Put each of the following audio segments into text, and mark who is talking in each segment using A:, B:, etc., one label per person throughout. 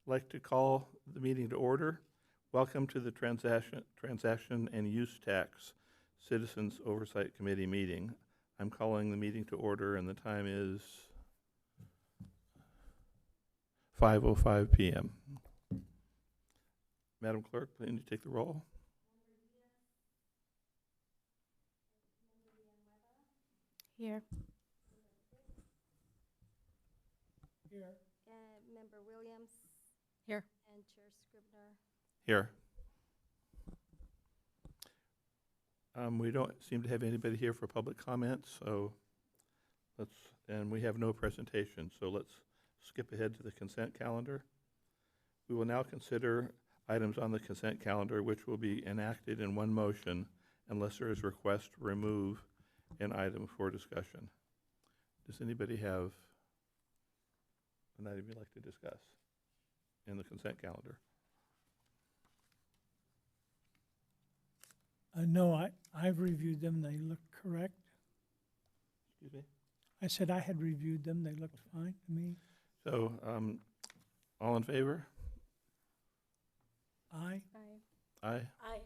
A: I'd like to call the meeting to order. Welcome to the Transaction and Use Tax Citizens Oversight Committee meeting. I'm calling the meeting to order, and the time is 5:05 p.m. Madam Clerk, please take the roll.
B: Here.
C: Here.
B: Member Williams.
C: Here.
B: And Chair Scribner.
A: Here. We don't seem to have anybody here for public comment, so and we have no presentation, so let's skip ahead to the consent calendar. We will now consider items on the consent calendar which will be enacted in one motion unless there is a request to remove an item for discussion. Does anybody have an item you'd like to discuss in the consent calendar?
C: No, I've reviewed them. They look correct.
A: Excuse me?
C: I said I had reviewed them. They looked fine to me.
A: So, all in favor?
C: Aye.
B: Aye.
A: Aye.
B: Aye.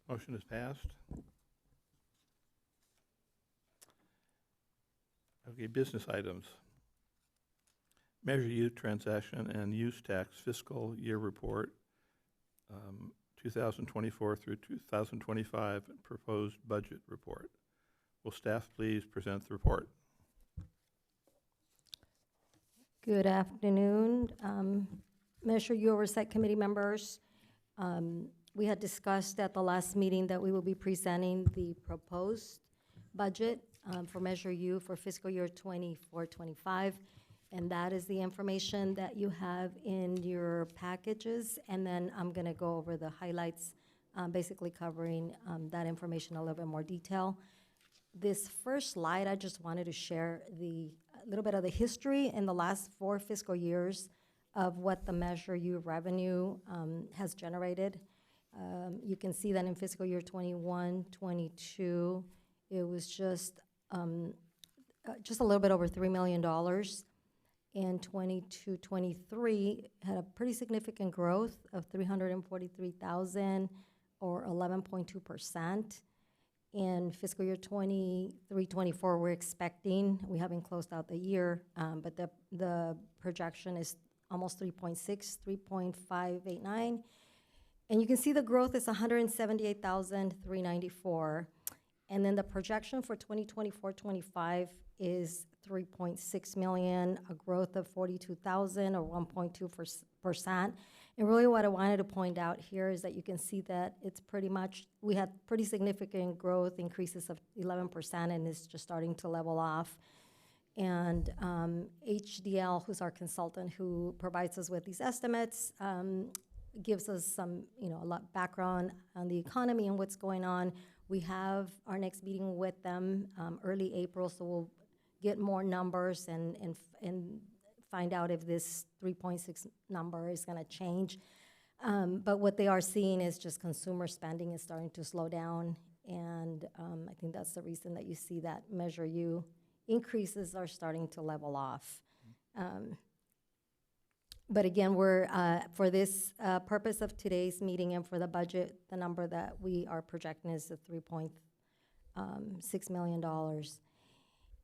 A: Motion is passed. Okay, business items. Measure U Transaction and Use Tax Fiscal Year Report, 2024 through 2025, and Proposed Budget Report. Will staff please present the report?
B: Good afternoon, Measure U Oversight Committee members. We had discussed at the last meeting that we will be presenting the proposed budget for Measure U for fiscal year 24-25, and that is the information that you have in your packages. And then I'm going to go over the highlights, basically covering that information in a little bit more detail. This first slide, I just wanted to share a little bit of the history in the last 4 fiscal years of what the Measure U revenue has generated. You can see that in fiscal year 21-22, it was just a little bit over $3 million. In 22-23, had a pretty significant growth of $343,000 or 11.2%. In fiscal year 23-24, we're expecting, we haven't closed out the year, but the projection is almost 3.589. And you can see the growth is 178,394. And then the projection for 2024-25 is 3.6 million, a growth of 42,000 or 1.2%. And really what I wanted to point out here is that you can see that it's pretty much, we had pretty significant growth, increases of 11%, and it's just starting to level off. And HDL, who's our consultant who provides us with these estimates, gives us some, a lot background on the economy and what's going on. We have our next meeting with them early April, so we'll get more numbers and find out if this 3.6 number is going to change. But what they are seeing is just consumer spending is starting to slow down, and I think that's the reason that you see that Measure U increases are starting to level off. But again, we're, for this purpose of today's meeting and for the budget, the number that we are projecting is the $3.6 million.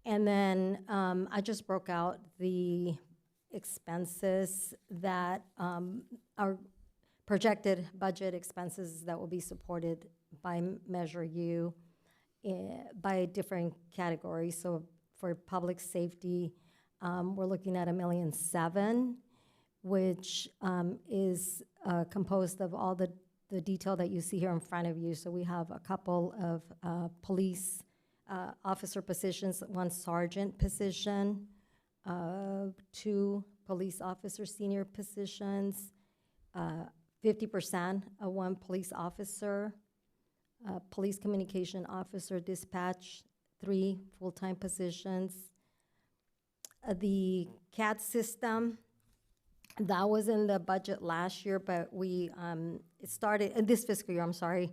B: And then I just broke out the expenses that are projected budget expenses that will be supported by Measure U by different categories. So for public safety, we're looking at $1.7 million, which is composed of all the detail that you see here in front of you. So we have a couple of police officer positions, 1 sergeant position, 2 police officer senior positions, 50% of 1 police officer, police communication officer dispatch, 3 full-time positions. The CAD system, that was in the budget last year, but we, it started, this fiscal year, I'm sorry,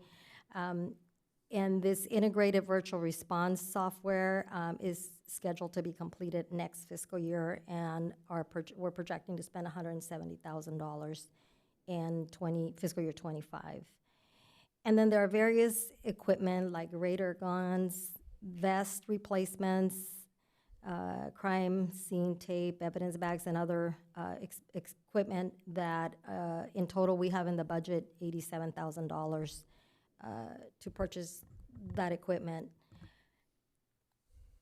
B: And this integrated virtual response software is scheduled to be completed next fiscal year, and we're projecting to spend $170,000 in fiscal year '25. And then there are various equipment like radar guns, vest replacements, crime scene tape, evidence bags, and other equipment that in total we have in the budget $87,000 to purchase that equipment.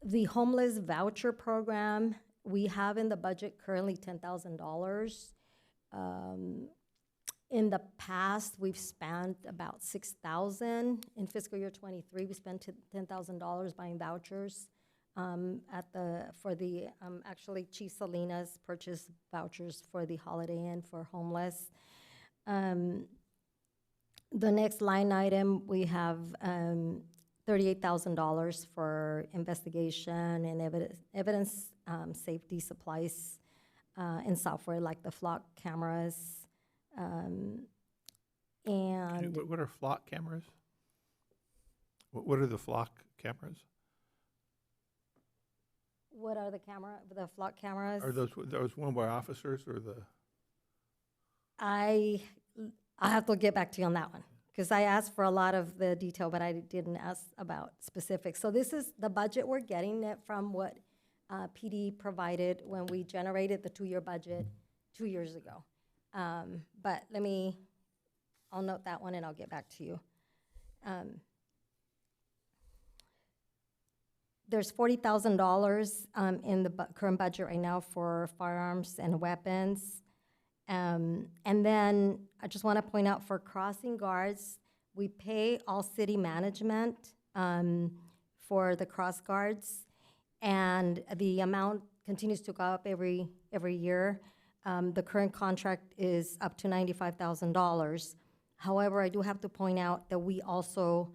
B: The homeless voucher program, we have in the budget currently $10,000. In the past, we've spent about $6,000. In fiscal year '23, we spent $10,000 buying vouchers. Actually, Chief Salinas purchased vouchers for the Holiday Inn for homeless. The next line item, we have $38,000 for investigation and evidence safety supplies and software like the flock cameras. And
A: What are flock cameras? What are the flock cameras?
B: what are the flock cameras?
A: Are those one by officers or the?
B: I have to get back to you on that one, because I asked for a lot of the detail, but I didn't ask about specifics. So this is the budget we're getting it from what PD provided when we generated the 2-year budget 2 years ago. But I'll note that one and I'll get back to you. There's $40,000 in the current budget right now for firearms and weapons. And then I just want to point out for crossing guards, we pay all city management for the cross guards, and the amount continues to go up every year. The current contract is up to $95,000. However, I do have to point out that we also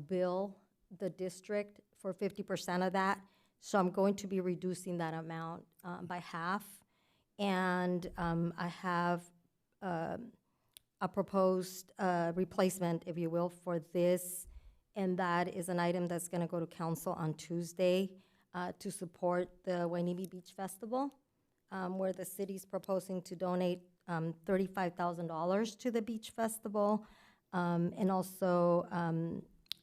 B: bill the district for 50% of that, so I'm going to be reducing that amount by half. And I have a proposed replacement, if you will, for this, and that is an item that's going to go to council on Tuesday to support the Wainimi Beach Festival, where the city's proposing to donate $35,000 to the beach festival, and also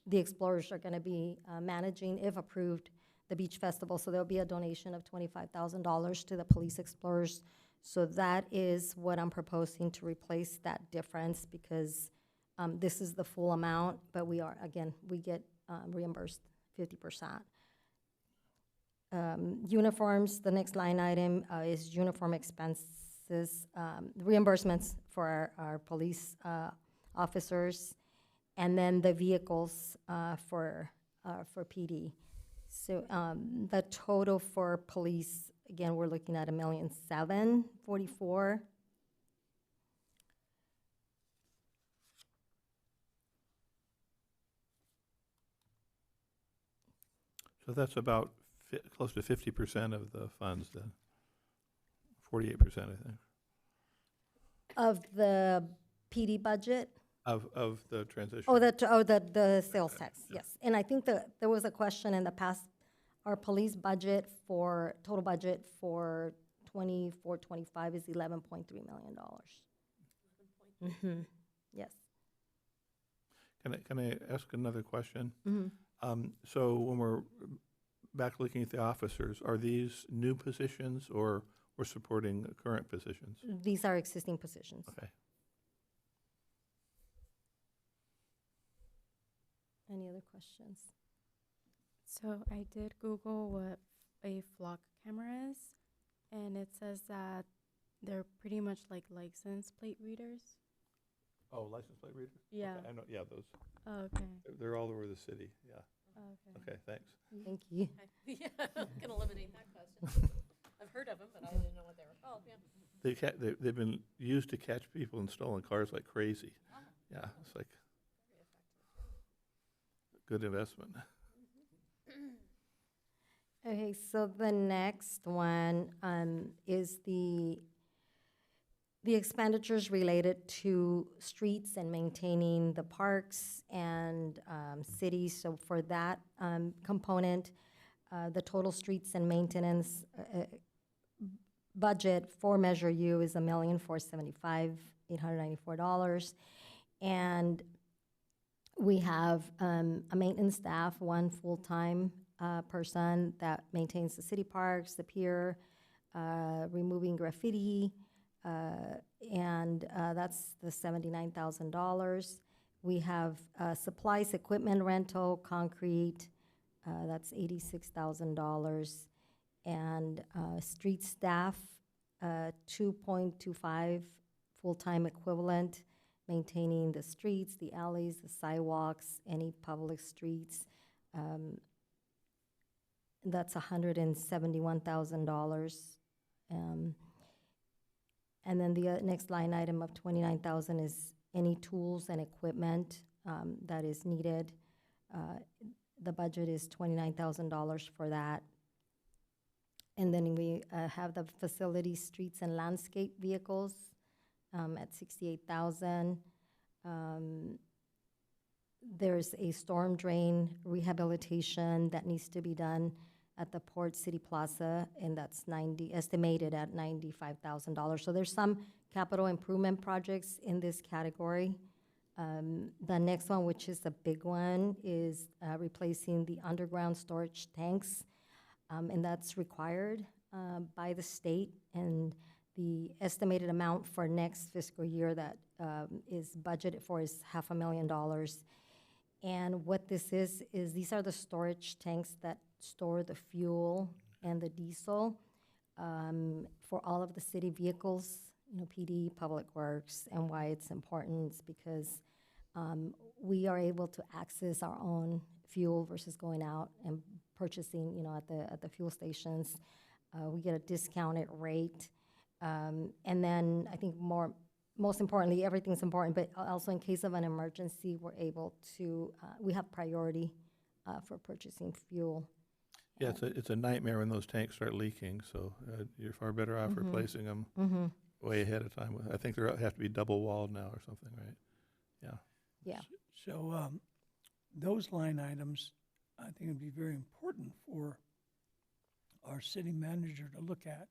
B: the Explorers are going to be managing, if approved, the beach festival. So there'll be a donation of $25,000 to the Police Explorers. So that is what I'm proposing to replace that difference, because this is the full amount, but we get reimbursed 50%. Uniforms, the next line item is uniform expenses, reimbursements for our police officers, and then the vehicles for PD. So the total for police, again, we're looking at $1,744,000.
A: So that's about close to 50% of the funds then, 48%, I think,
B: Of the PD budget?
A: of the transition.
B: The sales tax, yes. And I think that there was a question in the past, our police budget total budget for 24-25 is $11.3 million. Mm-hmm. Yes.
A: Can I ask another question?
B: Mm-hmm.
A: So when we're back looking at the officers, are these new positions or we're supporting current positions?
B: These are existing positions.
A: Okay.
B: Any other questions?
D: So I did Google what a flock camera is, and it says that they're pretty much like license plate readers.
A: Oh, license plate readers?
D: Yeah.
A: Okay, I know, yeah, those,
D: Oh, okay.
A: they're all over the city, yeah.
D: Oh, okay.
A: Okay, thanks.
B: Thank you.
E: Yeah, we can eliminate that question. I've heard of them, but I didn't know what they were called, yeah.
A: They've been used to catch people in stolen cars like crazy. Yeah, it's like good investment.
B: Okay, so the next one is the the expenditures related to streets and maintaining the parks and cities. So for that component, the total streets and maintenance budget for Measure U is $1,475,894. And we have a maintenance staff, one full-time person that maintains the city parks, the pier, removing graffiti, and that's the $79,000. We have supplies, equipment rental, concrete, that's $86,000. And street staff, 2.25 full-time equivalent, maintaining the streets, the alleys, the sidewalks, any public streets. That's $171,000. And then the next line item of $29,000 is any tools and equipment that is needed. The budget is $29,000 for that. And then we have the facility, streets, and landscape vehicles at $68,000. There's a storm drain rehabilitation that needs to be done at the Port City Plaza, and that's estimated at $95,000. So there's some capital improvement projects in this category. The next one, which is a big one, is replacing the underground storage tanks, and that's required by the state. And the estimated amount for next fiscal year that is budgeted for is $500,000. And what this is these are the storage tanks that store the fuel and the diesel for all of the city vehicles, PD, Public Works. And why it's important is because we are able to access our own fuel versus going out and purchasing, at the fuel stations. We get a discounted rate. And then I think most importantly, everything's important, but also in case of an emergency, we're able to, we have priority for purchasing fuel.
A: Yeah, it's a nightmare when those tanks start leaking, so you're far better off replacing them way ahead of time. I think they have to be double walled now or something, right? Yeah.
B: Yeah.
C: So those line items, I think would be very important for our city manager to look at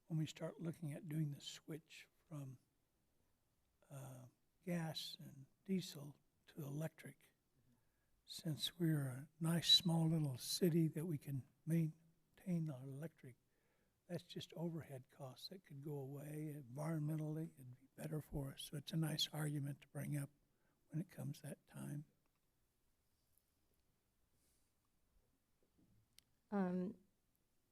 C: when we start looking at doing the switch from gas and diesel to electric. Since we're a nice small little city that we can maintain our electric, that's just overhead costs that could go away. Environmentally, it'd be better for us. So it's a nice argument to bring up when it comes that time.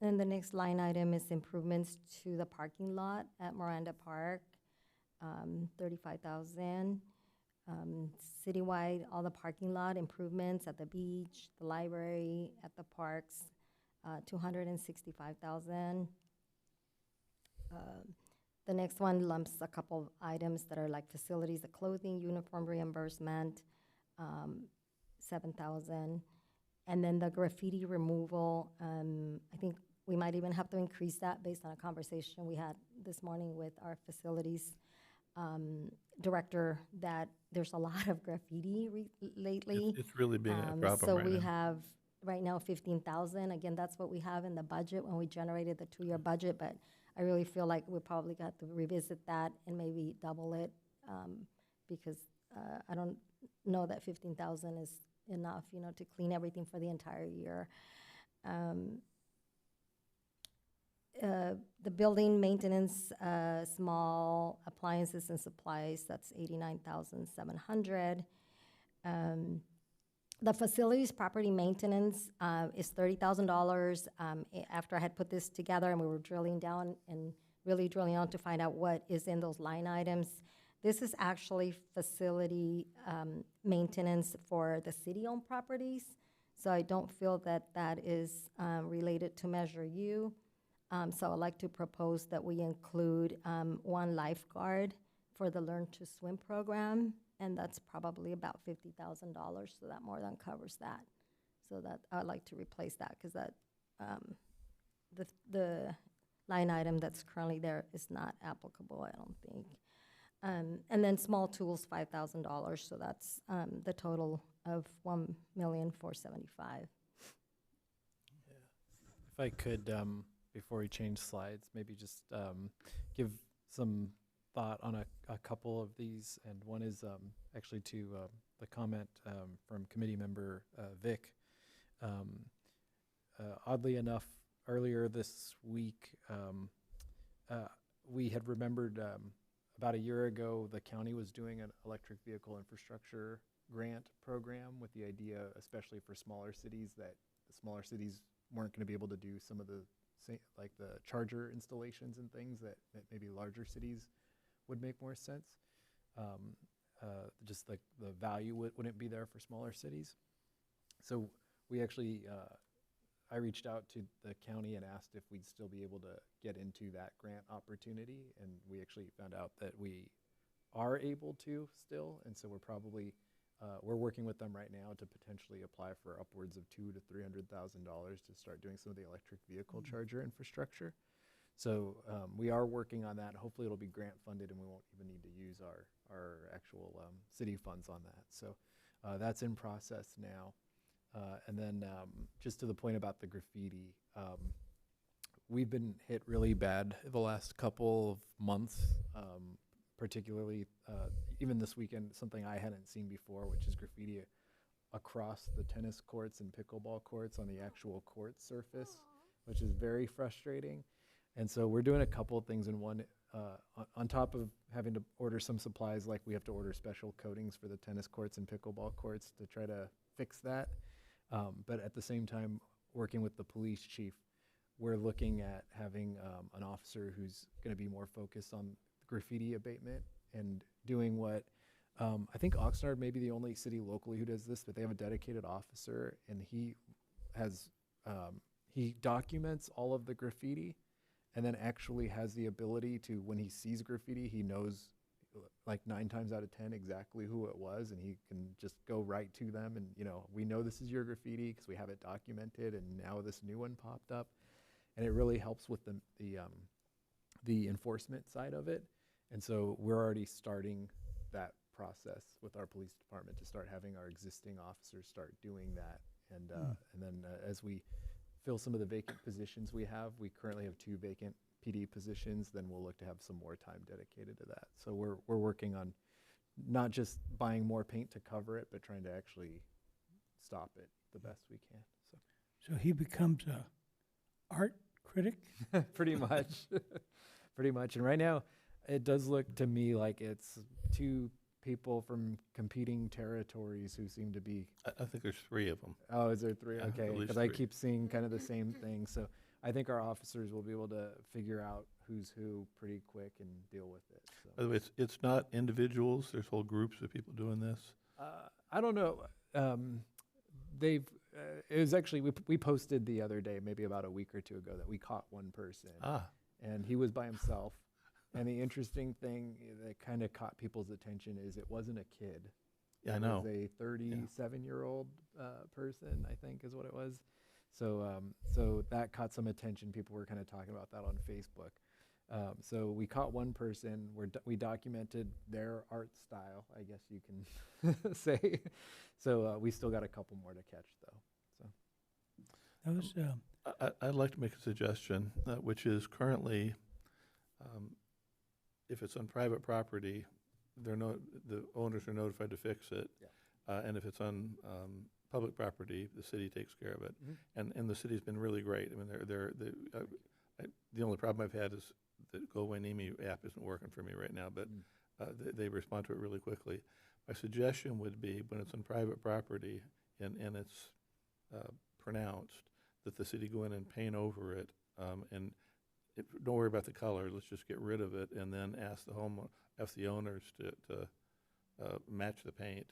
B: Then the next line item is improvements to the parking lot at Miranda Park, $35,000. Citywide, all the parking lot improvements at the beach, the library, at the parks, $265,000. The next one lumps a couple of items that are like facilities, the clothing, uniform reimbursement, $7,000. And then the graffiti removal, I think we might even have to increase that based on a conversation we had this morning with our facilities director, that there's a lot of graffiti lately.
A: It's really being a problem
B: So
A: right
B: we
A: now.
B: have right now $15,000. Again, that's what we have in the budget when we generated the 2-year budget, but I really feel like we probably got to revisit that and maybe double it because I don't know that $15,000 is enough, to clean everything for the entire year. The building maintenance, small appliances and supplies, that's $89,700. The facilities property maintenance is $30,000. After I had put this together and we were drilling down and really drilling down to find out what is in those line items, this is actually facility maintenance for the city-owned properties. So I don't feel that that is related to Measure U. So I'd like to propose that we include one lifeguard for the Learn to Swim program, and that's probably about $50,000, so that more than covers that. So that I'd like to replace that because that the line item that's currently there is not applicable, I don't think. And then small tools, $5,000, so that's the total of $1,475,000.
F: If I could, before we change slides, maybe just give some thought on a couple of these. And one is actually to the comment from committee member Vic. Oddly enough, earlier this week, we had remembered about a year ago, the county was doing an electric vehicle infrastructure grant program with the idea, especially for smaller cities, that the smaller cities weren't going to be able to do some of the like the charger installations and things that maybe larger cities would make more sense. Just the value wouldn't be there for smaller cities. So we actually, I reached out to the county and asked if we'd still be able to get into that grant opportunity, and we actually found out that we are able to still, and so we're probably we're working with them right now to potentially apply for upwards of $200,000 to $300,000 to start doing some of the electric vehicle charger infrastructure. So we are working on that. Hopefully it'll be grant funded and we won't even need to use our actual city funds on that. So that's in process now. And then just to the point about the graffiti, we've been hit really bad the last couple of months, particularly even this weekend, something I hadn't seen before, which is graffiti across the tennis courts and pickleball courts on the actual court surface, which is very frustrating. And so we're doing a couple of things in one. On top of having to order some supplies, like we have to order special coatings for the tennis courts and pickleball courts to try to fix that. But at the same time, working with the police chief, we're looking at having an officer who's going to be more focused on graffiti abatement and doing what I think Oxnard may be the only city locally who does this, but they have a dedicated officer, and he has he documents all of the graffiti, and then actually has the ability to, when he sees graffiti, he knows like 9 times out of 10 exactly who it was, and he can just go right to them and, you know, we know this is your graffiti because we have it documented, and now this new one popped up. And it really helps with the enforcement side of it. And so we're already starting that process with our police department to start having our existing officers start doing that. And then as we fill some of the vacant positions we currently have 2 vacant PD positions, then we'll look to have some more time dedicated to that. So we're working on not just buying more paint to cover it, but trying to actually stop it the best we can.
C: So he becomes a art critic?
F: Pretty much. Pretty much. And right now, it does look to me like it's 2 people from competing territories who seem to be...
A: I think there's 3 of them.
F: Oh, is there 3?
A: Yeah,
F: okay,
A: at least
F: because I
A: 3.
F: keep seeing kind of the same thing. So I think our officers will be able to figure out who's who pretty quick and deal with it. So.
A: By the way, it's not individuals. There's whole groups of people doing this.
F: I don't know. It was actually, we posted the other day, maybe about a week or 2 ago, that we caught one person. And he was by himself. And the interesting thing that kind of caught people's attention is it wasn't a kid.
A: Yeah, I know.
F: It was a 37-year-old person, I think is what it was. So so that caught some attention. People were kind of talking about that on Facebook. So we caught one person. We documented their art style, I guess you can say. So we still got a couple more to catch, though. So
C: Those,
A: I'd like to make a suggestion, which is currently, if it's on private property, the owners are notified to fix it.
F: Yeah.
A: And if it's on public property, the city takes care of it.
F: Mm-hmm.
A: And the city's been really great. I mean, the only problem I've had is the Go Away NEMI app isn't working for me right now, but they respond to it really quickly. My suggestion would be when it's on private property and it's pronounced, that the city go in and paint over it, and don't worry about the color. Let's just get rid of it, and then ask the owners to match the paint.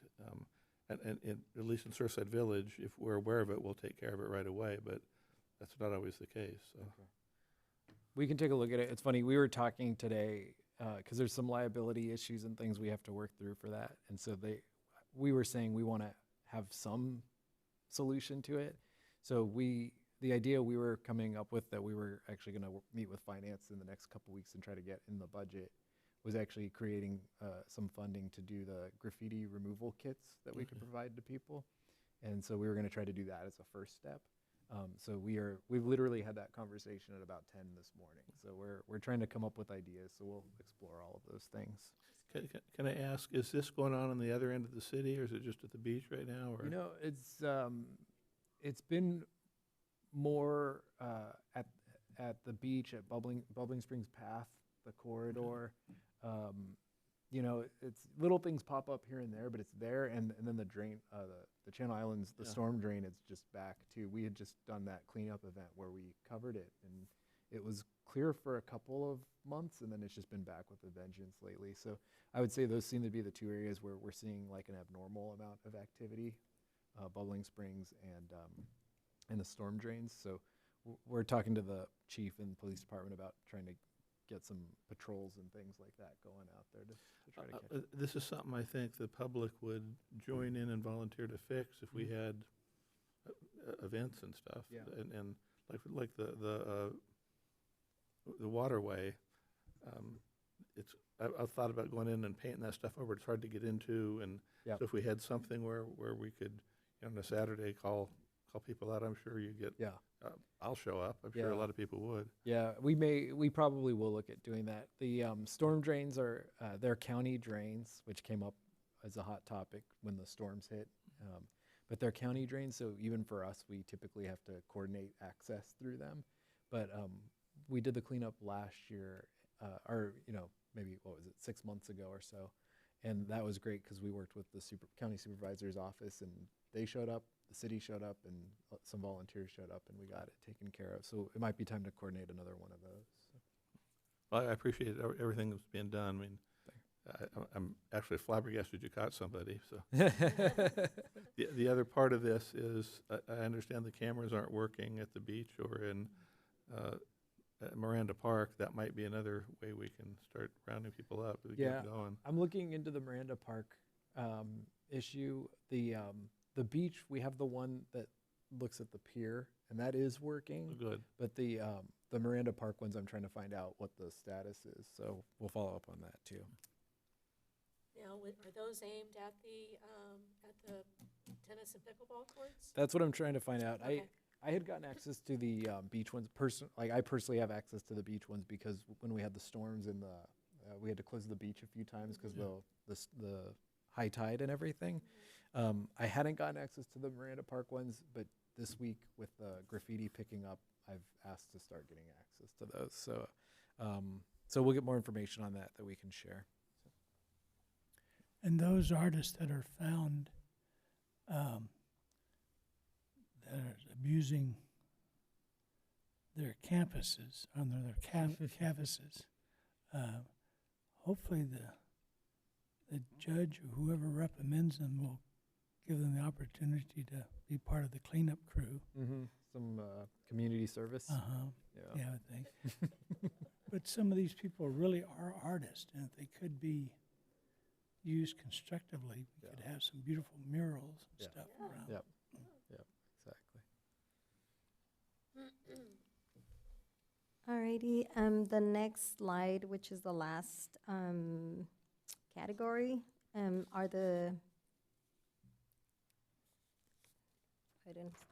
A: And at least in Surfside Village, if we're aware of it, we'll take care of it right away. But that's not always the case. So.
F: Okay. We can take a look at it. It's funny, we were talking today because there's some liability issues and things we have to work through for that. And so we were saying we want to have some solution to it. So we the idea we were coming up with that we were actually going to meet with finance in the next couple weeks and try to get in the budget was actually creating some funding to do the graffiti removal kits that we could provide to people. And so we were going to try to do that as a first step. So we've literally had that conversation at about 10 this morning. So we're trying to come up with ideas. So we'll explore all of those things.
A: Can I ask, is this going on the other end of the city, or is it just at the beach right now? Or
F: You know, it's been more at the beach at Bubbling Springs Path, the corridor. You know, it's little things pop up here and there, but it's there. And then the drain, the Channel Islands, the
A: Yeah.
F: storm drain is just back too. We had just done that cleanup event where we covered it, and it was clear for a couple of months, and then it's just been back with a vengeance lately. So I would say those seem to be the two areas where we're seeing like an abnormal amount of activity, Bubbling Springs and the storm drains. So we're talking to the chief and police department about trying to get some patrols and things like that going out there to try to catch it.
A: This is something I think the public would join in and volunteer to fix if we had events and stuff.
F: Yeah.
A: And like the waterway, I've thought about going in and painting that stuff over. It's hard to get into, and
F: Yep.
A: so if we had something where we could, on a Saturday, call people out, I'm sure you get.
F: Yeah.
A: I'll show up. I'm sure a
F: Yeah.
A: lot of people would.
F: Yeah, we probably will look at doing that. The storm drains are they're county drains, which came up as a hot topic when the storms hit. But they're county drains, so even for us, we typically have to coordinate access through them. But we did the cleanup last year, or maybe what was it, 6 months ago or so, and that was great because we worked with the county supervisor's office, and they showed up. The city showed up, and some volunteers showed up, and we got it taken care of. So it might be time to coordinate another one of those.
A: Well, I appreciate everything that's being done. I mean, I'm actually flabbergasted you caught somebody. So the other part of this is I understand the cameras aren't working at the beach or in at Miranda Park. That might be another way we can start rounding people up to
F: Yeah.
A: get going.
F: I'm looking into the Miranda Park issue. The beach, we have the one that looks at the pier, and that is working.
A: Good.
F: But the Miranda Park ones, I'm trying to find out what the status is. So we'll follow up on that too.
E: Now, are those aimed at the tennis and pickleball courts?
F: That's what I'm trying to find out.
E: Okay.
F: I had gotten access to the beach ones. I personally have access to the beach ones because when we had the storms and we had to close the beach a few times because the high tide and everything. I hadn't gotten access to the Miranda Park ones, but this week with the graffiti picking up, I've asked to start getting access to those. So we'll get more information on that we can share.
C: And those artists that are found that are abusing their campuses, on their canvases, hopefully the judge or whoever recommends them will give them the opportunity to be part of the cleanup crew.
F: Mm-hmm. Some community service.
C: Yeah, I think. But some of these people really are artists, and if they could be used constructively, we could have some beautiful murals and
F: Yeah.
C: stuff
E: Yeah.
C: around.
F: Yep. Yep. Exactly.
B: Alrighty, the next slide, which is the last category, are the items.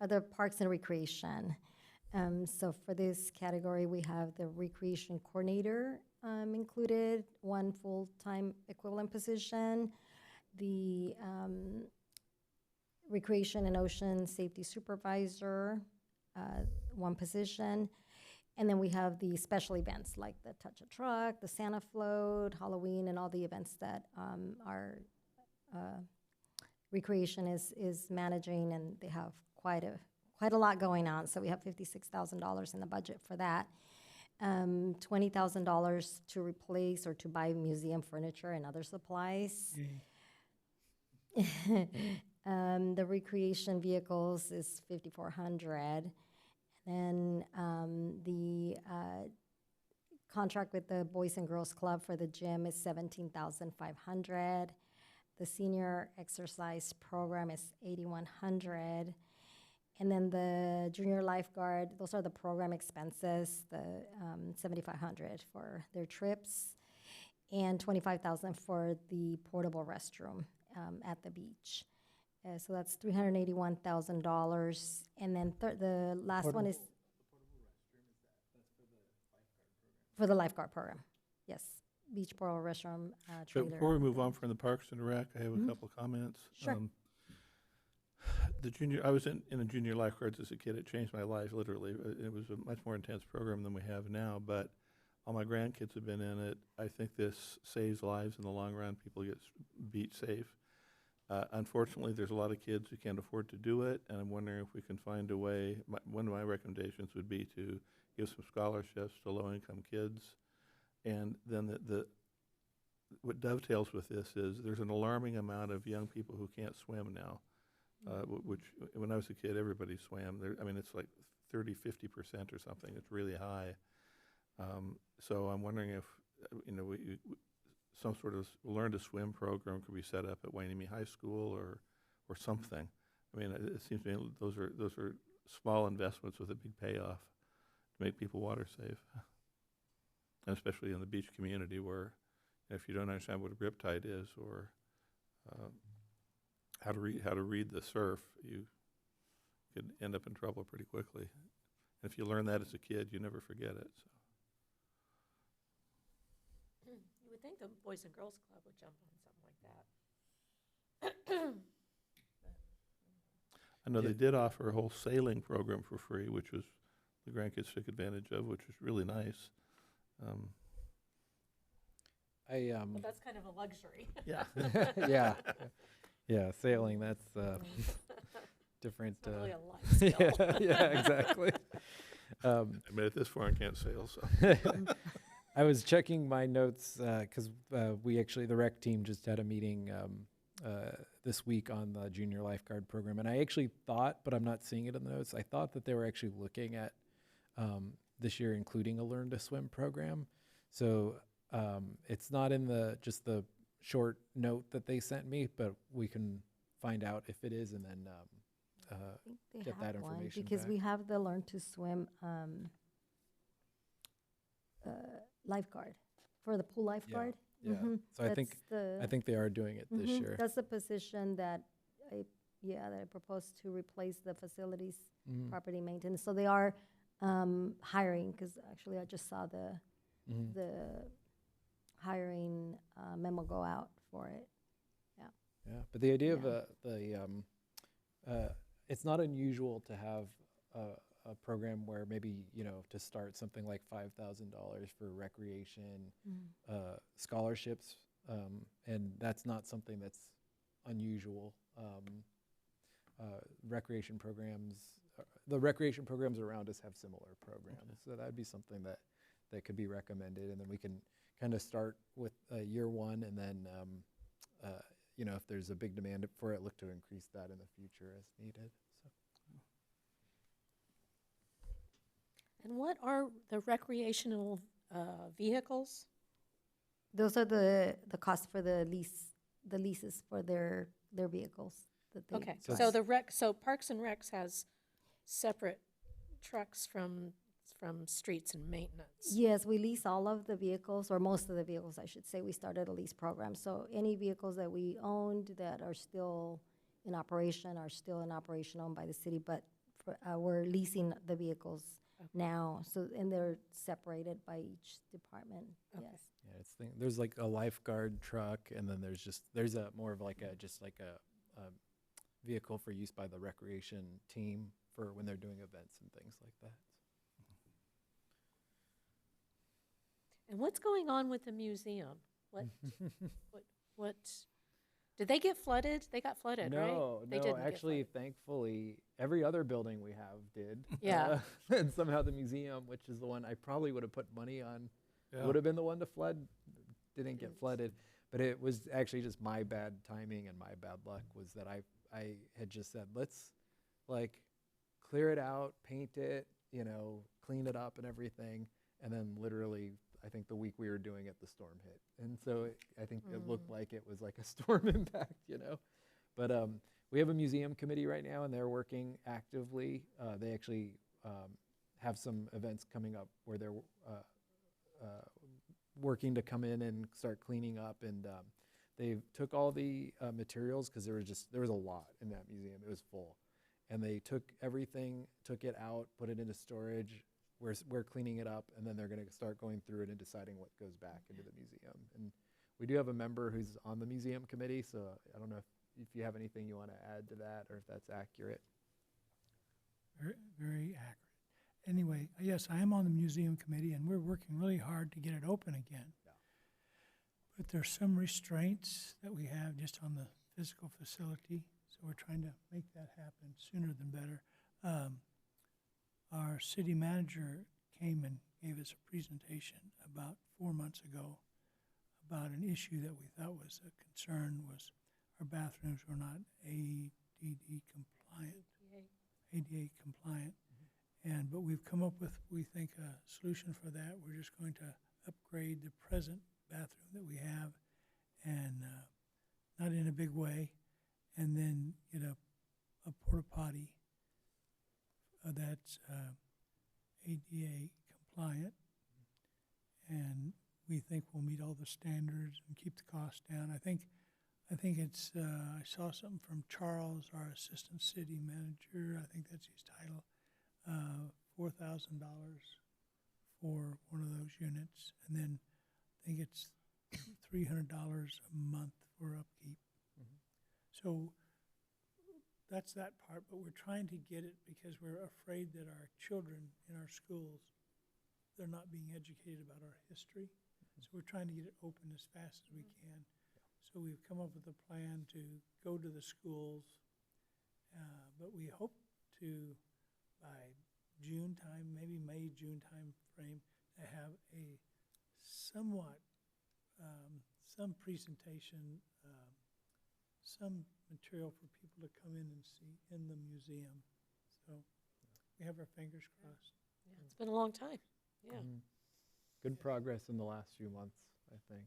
B: Other parks and recreation. So for this category, we have the recreation coordinator included, one full-time equivalent position, the recreation and ocean safety supervisor, one position, and then we have the special events like the Touch a Truck, the Santa Float, Halloween, and all the events that our recreation is managing, and they have quite a lot going on. So we have $56,000 in the budget for that. $20,000 to replace or to buy museum furniture and other supplies. The recreation vehicles is $5,400. And then the contract with the Boys and Girls Club for the gym is $17,500. The senior exercise program is $8,100. And then the junior lifeguard, those are the program expenses, the $7,500 for their trips, and $25,000 for the portable restroom at the beach. So that's $381,000. And then the last one is for the lifeguard program. Yes, beach portable restroom
A: But
B: trailer.
A: before we move on from the Parks and Rec, I have a couple comments.
B: Sure.
A: I was in the junior lifeguards as a kid. It changed my life, literally. It was a much more intense program than we have now, but all my grandkids have been in it. I think this saves lives in the long run. People get beach safe. Unfortunately, there's a lot of kids who can't afford to do it, and I'm wondering if we can find a way. One of my recommendations would be to give some scholarships to low-income kids. And then what dovetails with this is there's an alarming amount of young people who can't swim now, which when I was a kid, everybody swam. I mean, it's like 30, 50% or something. It's really high. So I'm wondering if, some sort of learn to swim program could be set up at Wainimi High School or something. I mean, it seems to me those are small investments with a big payoff to make people water safe, and especially in the beach community where if you don't understand what a riptide is or how to read the surf, you could end up in trouble pretty quickly. And if you learn that as a kid, you never forget it. So.
E: You would think the Boys and Girls Club would jump on something like that.
A: I know they did offer a whole sailing program for free, which was the grandkids took advantage of, which was really nice.
E: But that's kind of a luxury.
A: Yeah.
F: yeah, sailing, that's different.
E: It's not really a lifestyle.
F: yeah, exactly.
A: I mean, at this point, I can't sail, so.
F: I was checking my notes because the rec team just had a meeting this week on the junior lifeguard program. And I actually thought, but I'm not seeing it in the notes, I thought that they were actually looking at this year including a Learn to Swim program. So it's not in the short note that they sent me, but we can find out if it is and then
B: I think they
F: get
B: have
F: that
B: one,
F: information
B: because
F: back.
B: we have the Learn to Swim lifeguard for the pool lifeguard.
F: Yeah. So I think they are doing it this year.
B: That's the position that I propose to replace the facilities
F: Mhm.
B: property maintenance. So they are hiring, because actually I just saw the hiring memo go out for it.
F: Yeah, but the idea
B: Yeah.
F: of it's not unusual to have a program where maybe, to start something like $5,000 for recreation, scholarships, and that's not something that's unusual. Recreation programs, the recreation programs around us have similar programs, so that'd be something that could be recommended, and then we can kind of start with year one, and then if there's a big demand for it, look to increase that in the future as needed. So.
E: And what are the recreational vehicles?
B: Those are the costs for the leases for their vehicles that they.
E: Okay,
F: So
E: so Parks and Recs has separate trucks from streets and maintenance.
B: Yes, we lease all of the vehicles, or most of the vehicles, I should say. We started a lease program. So any vehicles that we owned that are still in operation are still in operation owned by the city, but we're leasing the vehicles now. So, and they're separated by each department,
E: Okay.
B: yes.
F: Yeah, there's like a lifeguard truck, and then there's a more of like a vehicle for use by the recreation team for when they're doing events and things like that.
E: And what's going on with the museum? What? Did they get flooded? They got flooded, right? They didn't get
F: Actually,
E: flooded.
F: thankfully, every other building we have did.
E: Yeah.
F: And somehow the museum, which is the one I probably would have put money on,
A: Yeah.
F: would have been the one to flood, didn't get flooded. But it was actually just my bad timing and my bad luck was that I had just said, let's clear it out, paint it, clean it up and everything. And then literally I think the week we were doing it, the storm hit. And so I think it looked like it was like a storm impact, you know. But we have a museum committee right now, and they're working actively. They actually have some events coming up where they're working to come in and start cleaning up. And they took all the materials, because there was a lot in that museum. It was full. And they took everything, took it out, put it into storage. We're cleaning it up, and then they're going to start going through it and deciding what goes back into the museum. And we do have a member who's on the museum committee, so I don't know if you have anything you want to add to that, or if that's accurate.
C: Very, very accurate. Anyway, yes, I am on the museum committee, and we're working really hard to get it open again.
F: Yeah.
C: But there's some restraints that we have just on the physical facility, so we're trying to make that happen sooner than better. Our city manager came and gave us a presentation about 4 months ago about an issue that we thought was a concern, was our bathrooms were not ADA compliant. But we've come up with, we think, a solution for that. We're just going to upgrade the present bathroom that we have, and not in a big way, and then get a porta potty that's ADA compliant, and we think we'll meet all the standards and keep the cost down. I think it's, I saw something from Charles, our assistant city manager, I think that's his title, $4,000 for one of those units, and then I think it's $300 a month for upkeep. So that's that part, but we're trying to get it because we're afraid that our children in our schools, they're not being educated about our history. So we're trying to get it open as fast as we can. So we've come up with a plan to go to the schools, but we hope to, by June time, maybe May, June time frame, to have a somewhat, some presentation, some material for people to come in and see in the museum. So we have our fingers crossed.
E: Yeah, it's been a long time. Yeah.
F: Good progress in the last few months, I think.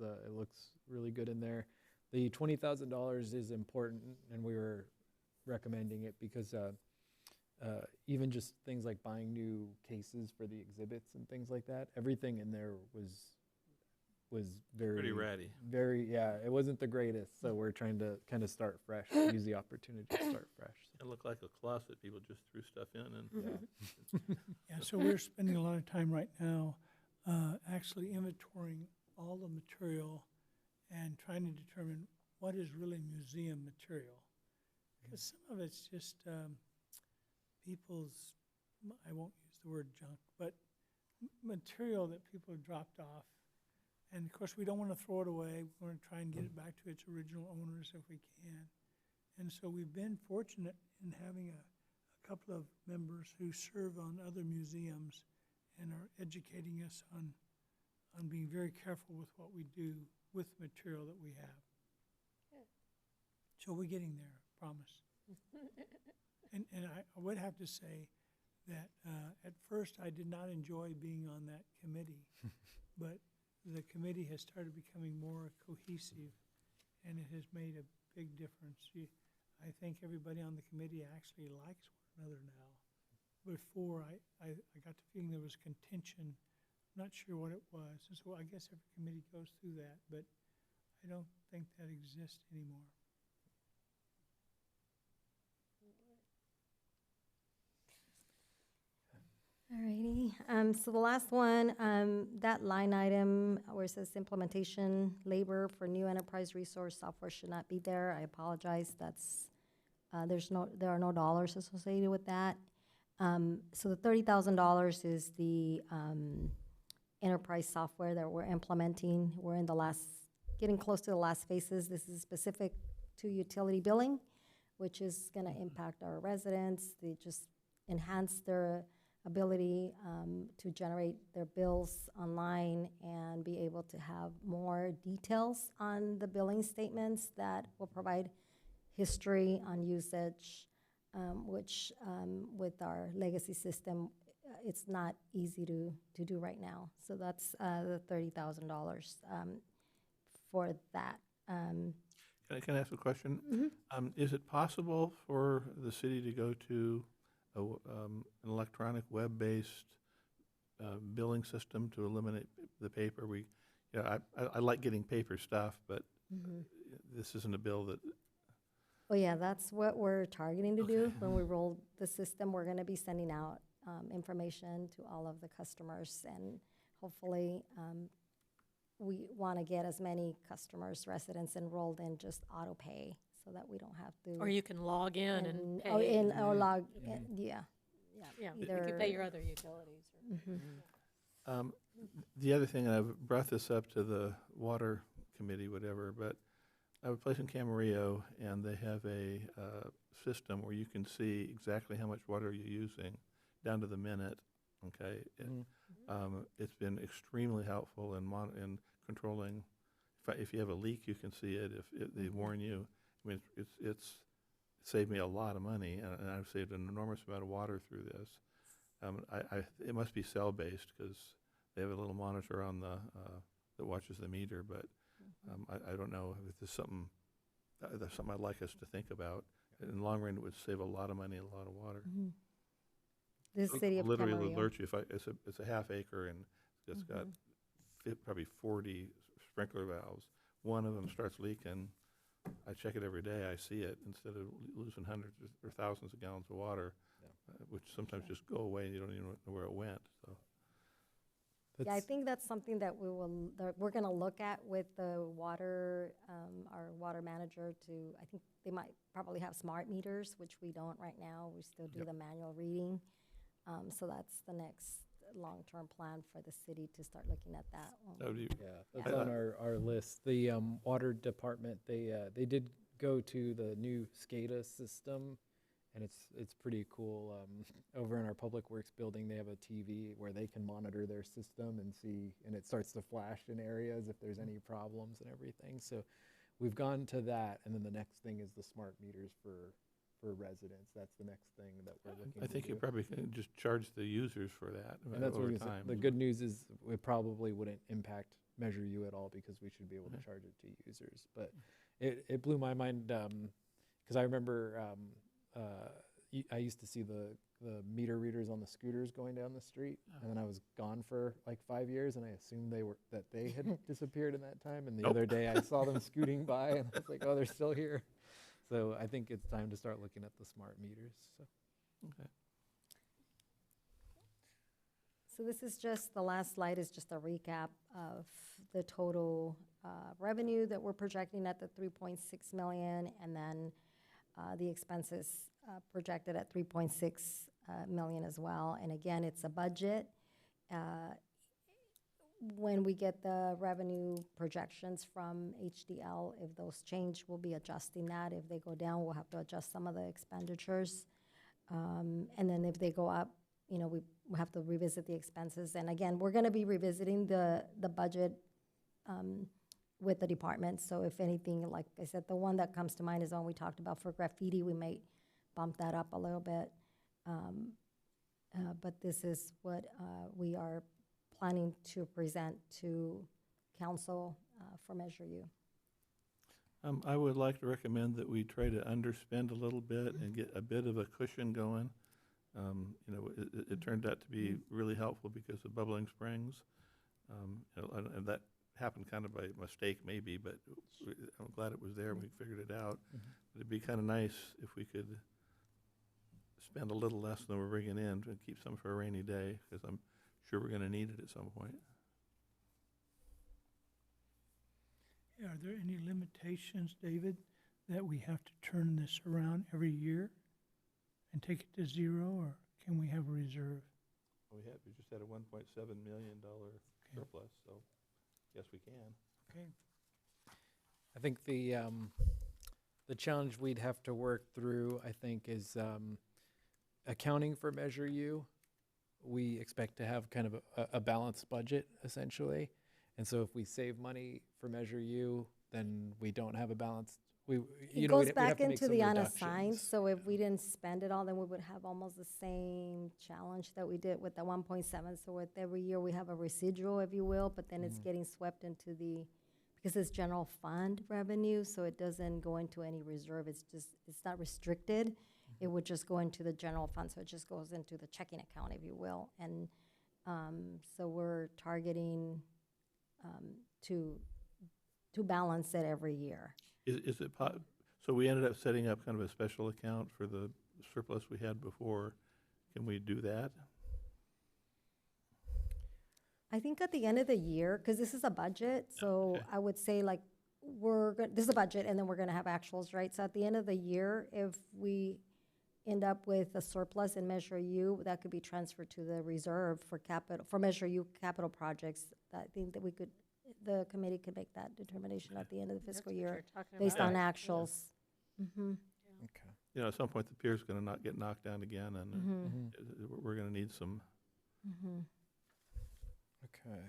F: It looks really good in there. The $20,000 is important, and we were recommending it because even just things like buying new cases for the exhibits and things like that, everything in there was very
A: Pretty ratty.
F: Very, yeah, it wasn't the greatest, so we're trying to kind of start fresh, use the opportunity to start fresh.
A: It looked like a closet. People just threw stuff in, and
C: Yeah, so we're spending a lot of time right now actually inventorying all the material and trying to determine what is really museum material. Because some of it's just people's, I won't use the word junk, but material that people have dropped off. And of course, we don't want to throw it away. We want to try and get it back to its original owners if we can. And so we've been fortunate in having a couple of members who serve on other museums and are educating us on being very careful with what we do with material that we have.
E: Good.
C: So we're getting there, promise. And I would have to say that at first I did not enjoy being on that committee, but the committee has started becoming more cohesive, and it has made a big difference. I think everybody on the committee actually likes one another now. Before, I got the feeling there was contention, not sure what it was. And so I guess every committee goes through that, but I don't think that exists anymore.
B: Alrighty, so the last one, that line item where it says implementation labor for new enterprise resource software should not be there. I apologize, that's, there are no dollars associated with that. So the $30,000 is the enterprise software that we're implementing. We're in the getting close to the last phases. This is specific to utility billing, which is gonna impact our residents. They just enhance their ability to generate their bills online and be able to have more details on the billing statements that will provide history on usage, which with our legacy system it's not easy to do right now. So that's the $30,000 for that.
A: Can I ask a question? Is it possible for the city to go to an electronic web-based billing system to eliminate the paper? I like getting paper stuff, but this isn't a bill that,
B: Oh, yeah, that's what we're targeting to do. When we roll the system, we're going to be sending out information to all of the customers, and hopefully, we want to get as many customers, residents enrolled in just auto pay so that we don't have to.
E: Or you can log in and pay.
B: Or log, yeah.
E: Yeah, you can pay your other utilities.
A: the other thing, and I've brought this up to the water committee, whatever, but I have a place in Camarillo, and they have a system where you can see exactly how much water you're using down to the minute. Okay, it's been extremely helpful in controlling. If you have a leak, you can see it. If they warn you, I mean, it's saved me a lot of money, and I've saved an enormous amount of water through this. It must be cell based because they have a little monitor on the that watches the meter, but I don't know if there's something I'd like us to think about. In the long run, it would save a lot of money, a lot of water.
B: This city of
A: Literally
B: Camarillo.
A: alert you if it's a half acre and it's got probably 40 sprinkler valves. One of them starts leaking. I check it every day. I see it instead of losing hundreds or thousands of gallons of water, which sometimes just go away and you don't even know where it went. So.
B: Yeah, I think that's something that we're going to look at with the water, our water manager I think they might probably have smart meters, which we don't right now. We still do the manual reading. So that's the next long-term plan for the city to start looking at that.
F: That's on our list. The water department, they did go to the new SCADA system, and it's pretty cool. Over in our Public Works building, they have a TV where they can monitor their system and see, and it starts to flash in areas if there's any problems and everything. So we've gone to that, and then the next thing is the smart meters for residents. That's the next thing that we're looking to do.
A: I think you probably can just charge the users for that
F: And that's
A: over
F: what
A: time.
F: the good news is it probably wouldn't impact Measure U at all because we should be able to charge it to users. But it blew my mind because I remember I used to see the meter readers on the scooters going down the street, and then I was gone for like 5 years, and I assumed they had disappeared in that time. And the other day I saw them scooting by, and I was like, oh, they're still here. So I think it's time to start looking at the smart meters. So.
A: Okay.
B: So this is just, the last slide is just a recap of the total revenue that we're projecting at the 3.6 million, and then the expenses projected at 3.6 million as well. And again, it's a budget. When we get the revenue projections from HDL, if those change, we'll be adjusting that. If they go down, we'll have to adjust some of the expenditures. And then if they go up, we have to revisit the expenses. And again, we're going to be revisiting the budget with the department. So if anything, like I said, the one that comes to mind is the one we talked about for graffiti. We might bump that up a little bit. But this is what we are planning to present to council for Measure U.
A: I would like to recommend that we try to underspend a little bit and get a bit of a cushion going. It turned out to be really helpful because of Bubbling Springs. And that happened kind of by mistake maybe, but I'm glad it was there and we figured it out. It'd be kind of nice if we could spend a little less than we're bringing in to keep some for a rainy day, because I'm sure we're going to need it at some point.
C: Yeah, are there any limitations, David, that we have to turn this around every year and take it to zero, or can we have a reserve?
A: We just had a $1.7 million surplus, so yes, we can.
C: Okay.
F: I think the challenge we'd have to work through, I think, is accounting for Measure U. We expect to have kind of a balanced budget, essentially. And so if we save money for Measure U, then we don't have a balanced, we,
B: It
F: we'd
B: goes
F: we'd have
B: back
F: to make
B: into
F: some
B: the unassigned,
F: reductions.
B: so if we didn't spend it all, then we would have almost the same challenge that we did with the 1.7. So with every year, we have a residual, if you will, but then it's getting swept into because it's general fund revenue, so it doesn't go into any reserve. It's not restricted. It would just go into the general fund, so it just goes into the checking account, if you will. And so we're targeting to balance it every year.
A: Is it, so we ended up setting up kind of a special account for the surplus we had before. Can we do that?
B: I think at the end of the year, because this is a budget, so
A: okay.
B: I would say like, this is a budget and then we're gonna have actuals, right? So at the end of the year, if we end up with a surplus in Measure U, that could be transferred to the reserve for Measure U capital projects. I think that the committee could make that determination at the end of the
E: That's
B: fiscal
E: what
B: year
E: you're talking
B: based
E: about.
B: on
E: Yeah.
B: actuals. Mm-hmm.
F: Okay.
A: You know, at some point, the pier's gonna not get knocked down again, and we're gonna need some.
B: Mm-hmm.
F: Okay.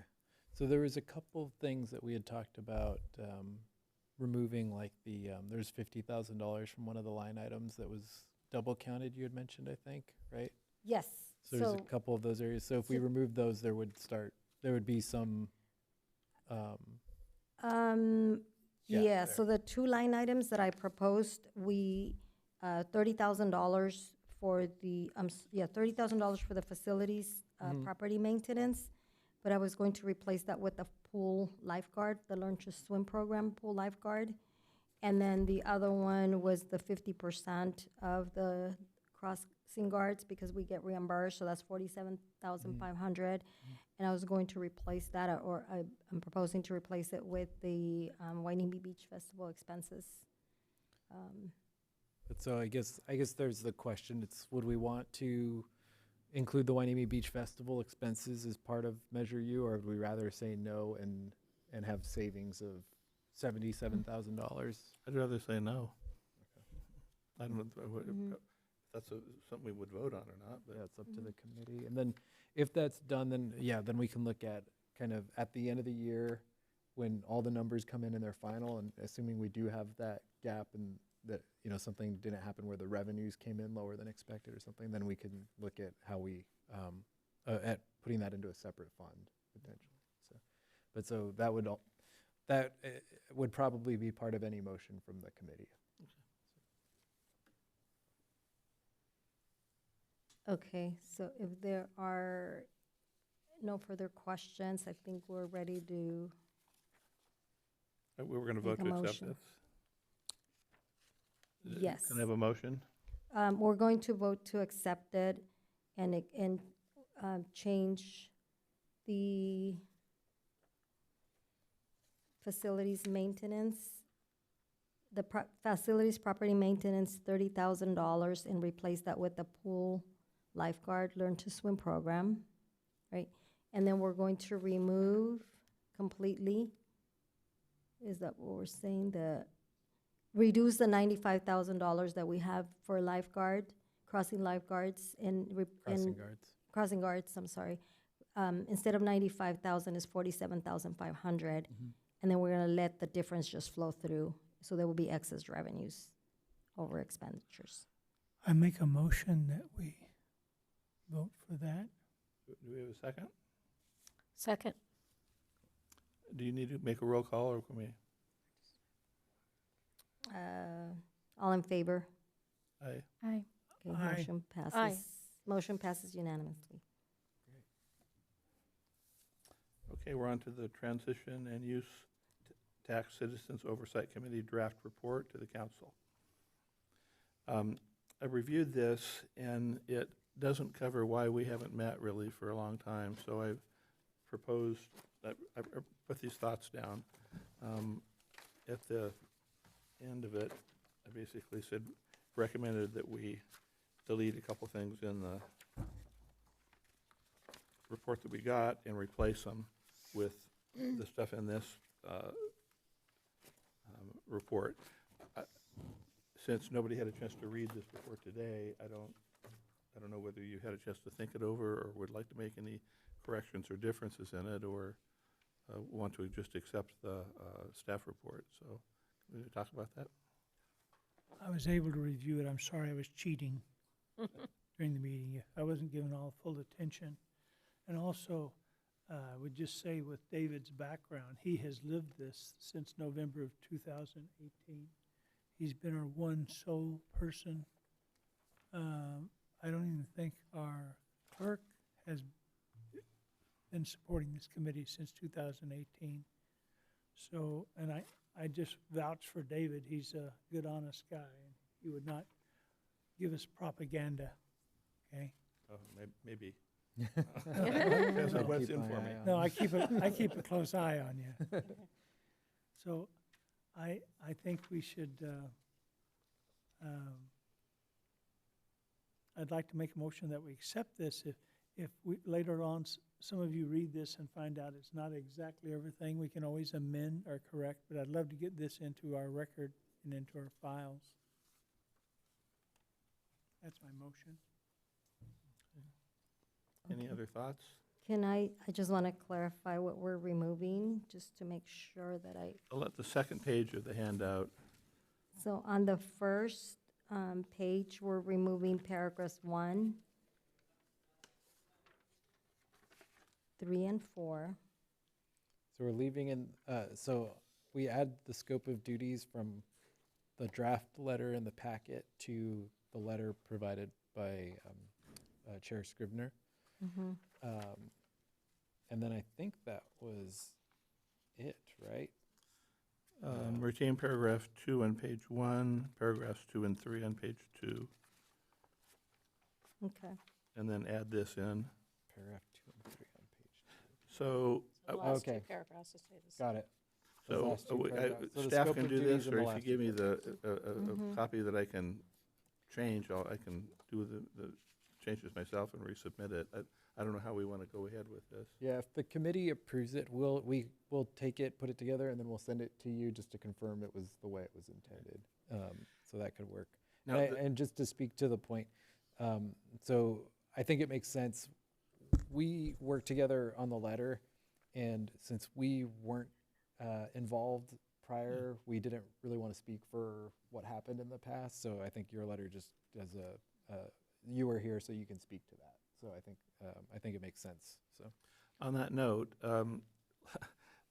F: So there was a couple things that we had talked about, removing, like there's $50,000 from one of the line items that was double counted, you had mentioned, I think, right?
B: Yes.
F: So there's a couple of those areas. So if we
B: so-
F: remove those, there would be some, Yeah,
B: Yeah, so
F: there.
B: the two line items that I proposed, $30,000 for $30,000 for the facilities, property maintenance. But I was going to replace that with the pool lifeguard, the Learn to Swim program pool lifeguard. And then the other one was the 50% of the crossing guards, because we get reimbursed, so that's 47,500. And I was going to replace that, I'm proposing to replace it with the Wainimi Beach Festival expenses.
F: But so I guess there's the question, would we want to include the Wainimi Beach Festival expenses as part of Measure U, or would we rather say no and have savings of $77,000?
A: I'd rather say no. I don't know if that's something we would vote on or not, but.
F: Yeah, it's up to the committee. And then if that's done, then we can look at kind of at the end of the year when all the numbers come in their final, and assuming we do have that gap and that, something didn't happen where the revenues came in lower than expected or something, then we can look at how we, at putting that into a separate fund potentially. So that would probably be part of any motion from the committee.
B: Okay, so if there are no further questions, I think we're ready to,
A: We were gonna
B: Make
A: vote
B: a
A: to accept
B: motion.
A: this?
B: Yes.
A: Can I have a motion?
B: we're going to vote to accept it and change the facilities maintenance, facilities property maintenance, $30,000, and replace that with the pool lifeguard Learn to Swim program, right? And then we're going to remove completely, is that what we're saying? Reduce the $95,000 that we have for crossing lifeguards crossing guards, I'm sorry. Instead of 95,000 is 47,500. And then we're gonna let the difference just flow through. So there will be excess revenues over expenditures.
C: I make a motion that we vote for that.
A: Do we have a second?
E: Second.
A: Do you need to make a roll call, or can we?
B: All in favor?
A: Aye.
D: Aye.
B: Okay,
C: Aye.
B: motion passes.
E: Aye.
B: Motion passes unanimously.
A: Okay, we're on to the Transition and Use Tax Citizens Oversight Committee draft report to the council. I reviewed this, and it doesn't cover why we haven't met really for a long time, so I've proposed, I put these thoughts down. At the end of it, I basically recommended that we delete a couple things in the report that we got and replace them with the stuff in this report. Since nobody had a chance to read this report today, I don't know whether you had a chance to think it over or would like to make any corrections or differences in it, or want to just accept the staff report. So can we talk about that?
C: I was able to review it. I'm sorry I was cheating during the meeting. I wasn't given all full attention. And also, I would just say with David's background, he has lived this since November of 2018. He's been our one sole person. I don't even think our clerk has been supporting this committee since 2018. So, and I just vouch for David. He's a good, honest guy, and he would not give us propaganda, okay?
A: Oh, maybe. Depends on what's in for me.
C: No, I keep a close eye on you. So, I think we should, I'd like to make a motion that we accept this. If we, later on, some of you read this and find out it's not exactly everything, we can always amend or correct, but I'd love to get this into our record and into our files. That's my motion.
A: Any
B: Okay.
A: other thoughts?
B: Can I just want to clarify what we're removing, just to make sure that
A: I'll let the second page of the handout.
B: so on the first page, we're removing paragraphs 1, 3, and 4.
F: So we're leaving in, so we add the scope of duties from the draft letter in the packet to the letter provided by Chair Scrivener.
B: Mhm.
F: And then I think that was it, right?
A: Retain paragraph 2 on page 1, paragraphs 2 and 3 on page 2,
B: Okay.
A: and then add this in.
F: Paragraph 2 and 3 on page 2.
A: So,
E: The last two
F: okay.
E: paragraphs will stay the same.
F: Got it. Those
A: so
F: last two paragraphs. So the
A: staff
F: scope
A: can
F: of
A: do
F: duties
A: this,
F: in the
A: or if
F: last
A: you
F: two
A: give me
F: paragraphs.
A: a copy that I can change, I can do the changes myself and resubmit it. I don't know how we want to go ahead with this.
F: Yeah, if the committee approves it, we'll take it, put it together, and then we'll send it to you just to confirm it was the way it was intended. So that could work.
A: Now,
F: And just to speak to the point, so I think it makes sense. We worked together on the letter, and since we weren't involved prior, we didn't really want to speak for what happened in the past. So I think your letter just as you were here, so you can speak to that. So I think it makes sense. So
A: On that note,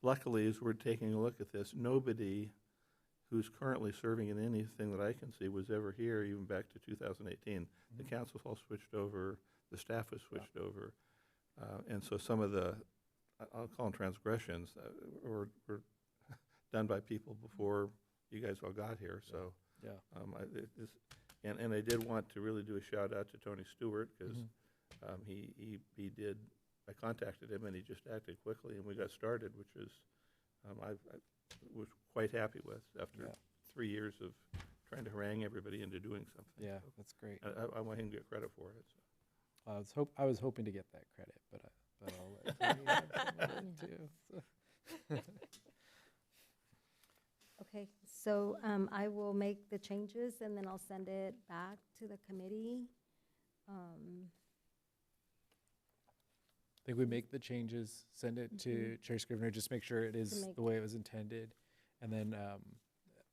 A: luckily, as we're taking a look at this, nobody who's currently serving in anything that I can see was ever here, even back to 2018. The council's all switched over, the staff was switched over, and so some of the, I'll call them transgressions, were done by people before you guys all got here. So,
F: yeah.
A: And I did want to really do a shout out to Tony Stewart, because he did. I contacted him and he just acted quickly, and we got started, which is I was quite happy with after 3 years of trying to harangue everybody into doing something.
F: Yeah,
A: So
F: that's great.
A: I want him to get credit for it. So.
F: I was hoping to get that credit, but I'll let Tony have some of it too. So.
B: Okay, so I will make the changes, and then I'll send it back to the committee.
F: I think we make the changes, send it to Chair Scrivener, just make sure it is
B: make
F: the way it was intended. And then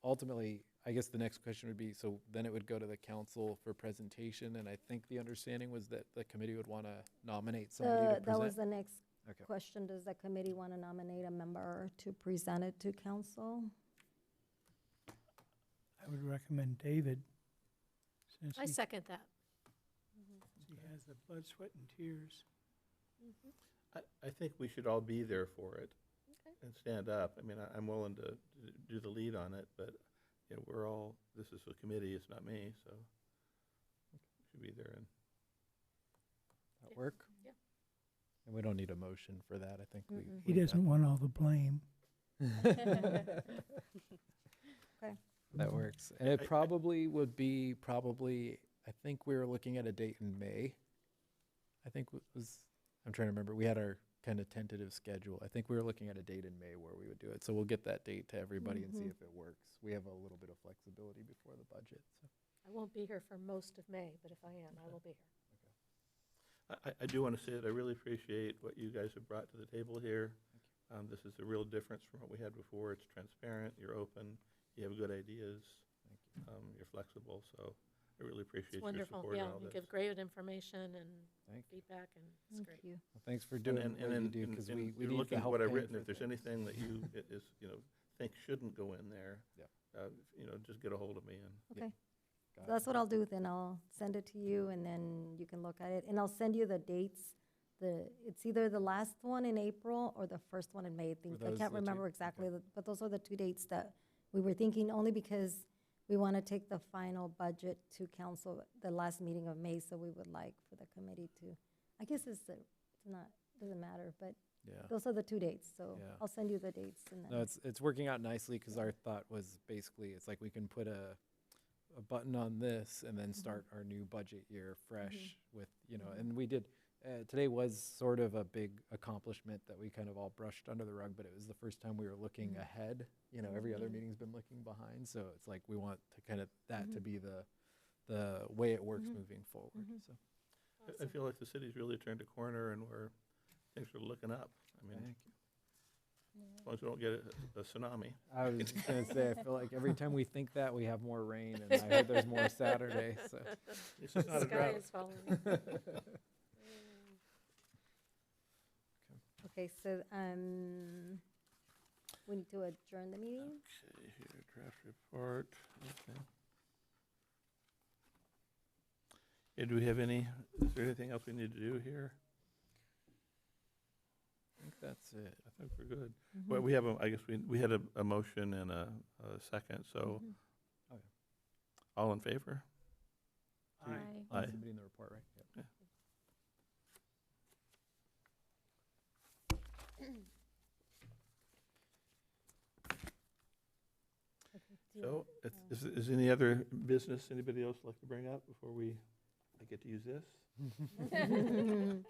F: ultimately, I guess the next question would be, so then it would go to the council for presentation, and I think the understanding was that the committee would want to nominate somebody to present.
B: That was the next
F: Okay.
B: question. Does the committee want to nominate a member to present it to council?
C: I would recommend David, since
E: I second that.
C: he has the blood, sweat, and tears.
A: I think we should all be there for it.
E: Okay.
A: And stand up. I mean, I'm willing to do the lead on it, but we're all. This is a committee. It's not me, so we should be there. And
F: That work?
E: Yeah.
F: And we don't need a motion for that, I think we.
C: He
F: we've
C: doesn't want all the blame.
B: Okay.
F: That works. And it probably would be I think we were looking at a date in May. I think I'm trying to remember. We had our kind of tentative schedule. I think we were looking at a date in May where we would do it. So we'll get that date to everybody and see if it works. We have a little bit of flexibility before the budget. So.
E: I won't be here for most of May, but if I am, I will be here.
A: I do want to say that I really appreciate what you guys have brought to the table here. This is a real difference from what we had before. It's transparent, you're open, you have good ideas,
F: Thank you.
A: you're flexible, so I really appreciate
E: It's
A: your
E: wonderful,
A: support in
E: yeah,
A: all
E: you
A: this.
E: give great information and
F: Thank you.
E: feedback, and it's
B: Thank
E: great.
B: you.
F: Well, thanks for doing what you do, because we
A: you're
F: need
A: looking
F: the
A: at
F: help
A: what I've
F: paying
A: written,
F: for
A: if there's
F: things.
A: anything that you, think shouldn't go in there,
F: Yep.
A: just get a hold of me and.
B: Okay.
F: Got
B: So that's what I'll do, then I'll send it to you, and then you can look at it, and I'll send you the dates. It's either the last one in April or the first one in May, I think. I
F: those
B: can't
F: the two?
B: remember exactly,
F: Okay.
B: but those are the 2 dates that we were thinking, only because we want to take the final budget to council the last meeting of May, so we would like for the committee to, I guess it's not, doesn't matter, but
F: Yeah.
B: those are the 2 dates, so
F: Yeah.
B: I'll send you the dates, and
F: No,
B: then,
F: it's working out nicely, because our thought was basically, it's like we can put a button on this and then start our new budget year fresh with, and we did, today was sort of a big accomplishment that we kind of all brushed under the rug, but it was the first time we were looking ahead. Every other meeting's been looking behind, so it's like we want to kind of, that to be the way it works moving forward, so.
A: I feel like the city's really turned a corner and things are looking up. I mean,
F: Thank you.
A: as long as we don't get a tsunami.
F: I was just gonna say, I feel like every time we think that, we have more rain, and I heard there's more Saturday, so.
A: This is not a
E: Sky
A: drought.
E: is falling.
B: okay, so, we need to adjourn the meeting?
A: Okay, here, draft report, okay. Yeah, do we have is there anything else we need to do here?
F: I think that's it.
A: I think we're good. Well, we have, I guess we had a motion and a second, so
F: Okay.
A: all in favor?
C: Aye.
A: Aye.
F: Submitting the report, right? Yep.
A: So, is any other business anybody else like to bring up before I get to use this?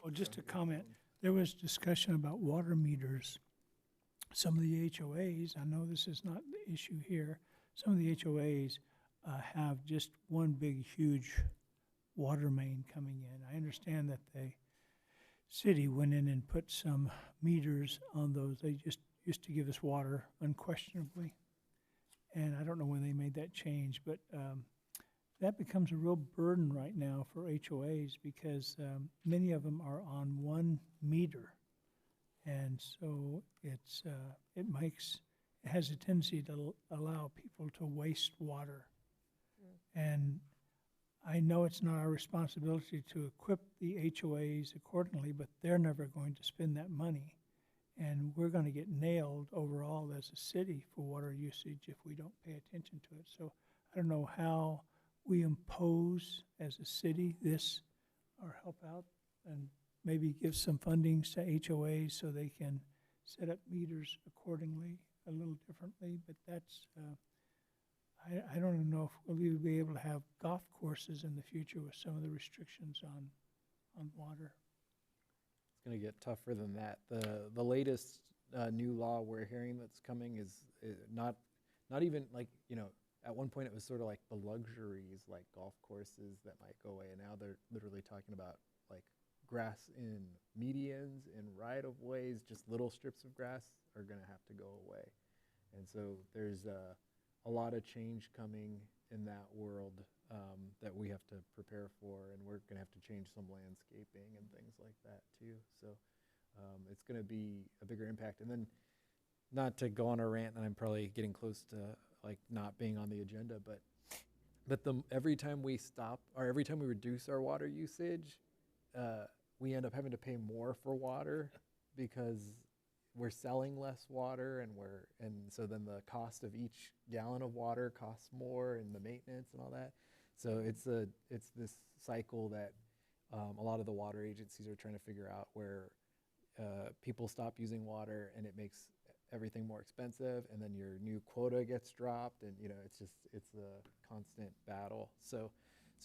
C: Well, just a comment, there was discussion about water meters. Some of the HOAs, I know this is not the issue here, some of the HOAs have just one big, huge water main coming in. I understand that the city went in and put some meters on those. They just used to give us water unquestionably. And I don't know when they made that change, but that becomes a real burden right now for HOAs, because many of them are on one meter. And so it has a tendency to allow people to waste water. And I know it's not our responsibility to equip the HOAs accordingly, but they're never going to spend that money. And we're going to get nailed overall as a city for water usage if we don't pay attention to it. So I don't know how we impose as a city this or help out, and maybe give some fundings to HOAs so they can set up meters accordingly a little differently. But that's, I don't even know if we'll even be able to have golf courses in the future with some of the restrictions on water.
F: It's gonna get tougher than that. The latest new law we're hearing that's coming is not even like, at one point it was sort of like the luxuries, like golf courses that might go away, and now they're literally talking about like grass in medians and right of ways, just little strips of grass are gonna have to go away. And so there's a lot of change coming in that world that we have to prepare for, and we're gonna have to change some landscaping and things like that too. So it's gonna be a bigger impact. And then, not to go on a rant, and I'm probably getting close to like not being on the agenda, but every time we stop, or every time we reduce our water usage, we end up having to pay more for water because we're selling less water, and so then the cost of each gallon of water costs more, and the maintenance and all that. So it's this cycle that a lot of the water agencies are trying to figure out, where people stop using water and it makes everything more expensive, and then your new quota gets dropped, and it's a constant battle. So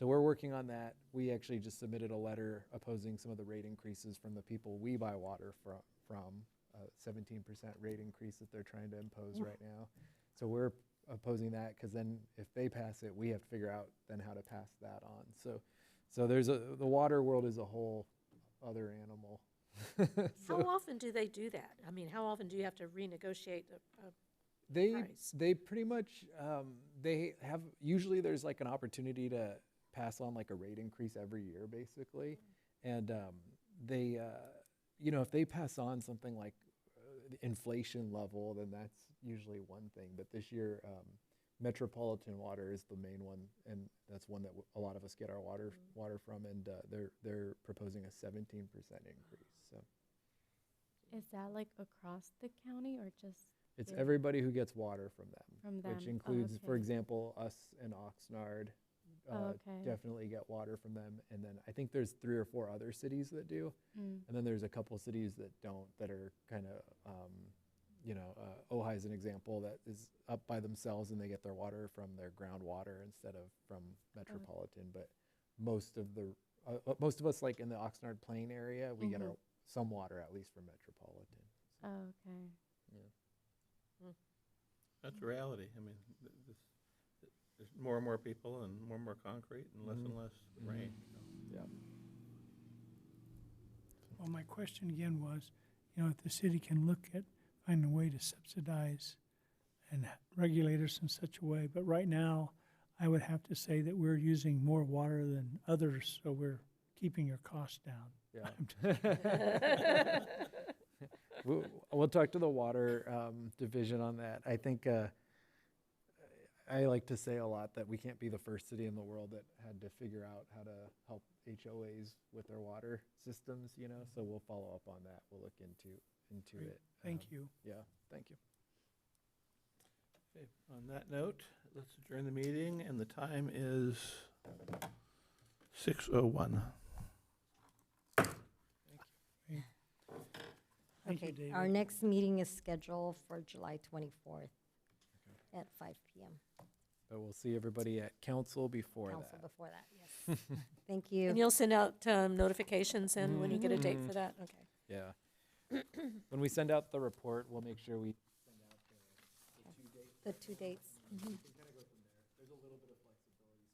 F: we're working on that. We actually just submitted a letter opposing some of the rate increases from the people we buy water from. 17% rate increase that they're trying to impose right now. So we're opposing that, because then if they pass it, we have to figure out then how to pass that on. So there's the water world is a whole other animal
E: How often do they do that? I mean, how often do you have to renegotiate a price?
F: They pretty much, they have, usually there's like an opportunity to pass on like a rate increase every year, basically. And they, you know, if they pass on something like the inflation level, then that's usually one thing. But this year, Metropolitan Water is the main one, and that's one that a lot of us get our water from, and they're proposing a 17% increase. So
D: Is that like across the county or just
F: it's
D: there?
F: everybody who gets water from them,
D: From them?
F: which
D: Oh,
F: includes, for
D: okay.
F: example, us and Oxnard.
D: Okay.
F: Definitely get water from them, and then I think there's 3 or 4 other cities that do,
D: Mm.
F: and then there's a couple cities that don't, that are kind of, you know, Ojai is an example that is up by themselves, and they get their water from their groundwater instead of from Metropolitan. But most of us, like in the Oxnard Plain area, we get our some water at least from Metropolitan. So,
D: Oh, okay.
F: yeah.
A: That's reality. I mean, there's more and more people and more concrete and less rain.
F: Yeah.
C: Well, my question again was, you know, if the city can look at finding a way to subsidize and regulate us in such a way, but right now, I would have to say that we're using more water than others, so we're keeping your costs down.
F: Yeah. We'll talk to the water division on that. I think I like to say a lot that we can't be the first city in the world that had to figure out how to help HOAs with their water systems, you know, so we'll follow up on that. We'll look into
C: Great.
F: it.
C: Thank you.
F: Yeah, thank you.
A: Okay, on that note, let's adjourn the meeting, and the time is 6:01.
C: Thank you,
B: Okay,
C: David.
B: our next meeting is scheduled for July 24th at 5 PM.
F: But we'll see everybody at council before
B: Council
F: that.
B: before that, yes. Thank you.
E: And you'll send out notifications and when you get a date for that? Okay.
F: Yeah. When we send out the report, we'll make sure we send out the 2 dates.
B: The 2 dates.